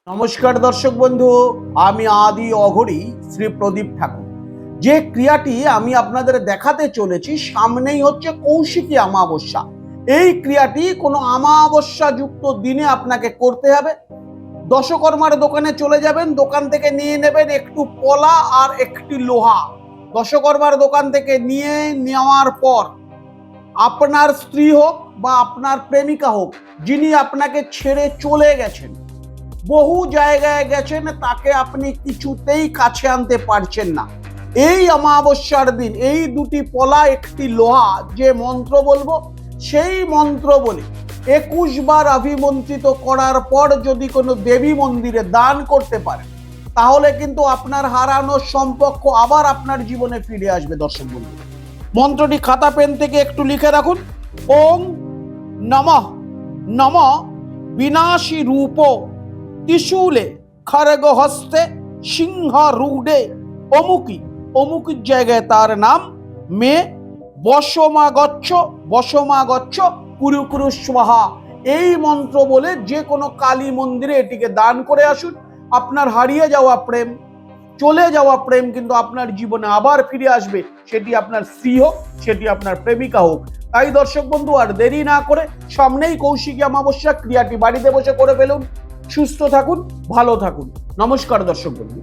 নমস্কার দর্শক বন্ধু, আমি আদি অঘরী শ্রী প্রদীপ ঠাকুর। যে ক্রিয়াটি আমি আপনাদের দেখাতে চলেছি, সামনেই হচ্ছে কৌশিকী অমাবস্যা। এই ক্রিয়াটি কোনো অমাবস্যা যুক্ত দিনে আপনাকে করতে হবে। দশকর্মার দোকানে চলে যাবেন, দোকান থেকে নিয়ে নেবেন একটু পলা আর একটি লোহা। দশকর্মার দোকান থেকে নিয়ে নেওয়ার পর আপনার স্ত্রী হোক বা আপনার প্রেমিকা হোক, যিনি আপনাকে ছেড়ে চলে গেছেন, বহু জায়গায় গেছেন, তাকে আপনি কিছুতেই কাছে আনতে পারছেন না, এই অমাবস্যার দিন এই দুটি পলা একটি লোহা, যে মন্ত্র বলবো সেই মন্ত্র বলে 21 বার অভিমন্ত্রিত করার পর যদি কোনো দেবী মন্দিরে দান করতে পারেন, তাহলে কিন্তু আপনার হারানো সম্পর্ক আবার আপনার জীবনে ফিরে আসবে। দর্শক বন্ধু, মন্ত্রটি খাতা পেন থেকে একটু লিখে রাখুন। ওং নমঃ নমঃ বিনাশী রূপ ত্রিশূলে খড়গ হস্তে সিংহ রূঢ়ে অমুকি অমুকির জায়গায় তার নাম মে বসমা গচ্ছ কুরু কুরু স্বাহা। এই মন্ত্র বলে যে কোনো কালী মন্দিরে এটিকে দান করে আসুন। আপনার হারিয়ে যাওয়া প্রেম, চলে যাওয়া প্রেম কিন্তু আপনার জীবনে আবার ফিরে আসবে। সেটি আপনার স্ত্রী হোক, সেটি আপনার প্রেমিকা হোক। তাই দর্শক বন্ধু, আর দেরি না করে সামনেই কৌশিকী অমাবস্যা, ক্রিয়াটি বাড়িতে বসে করে ফেলুন। সুস্থ থাকুন, ভালো থাকুন। নমস্কার দর্শক বন্ধু।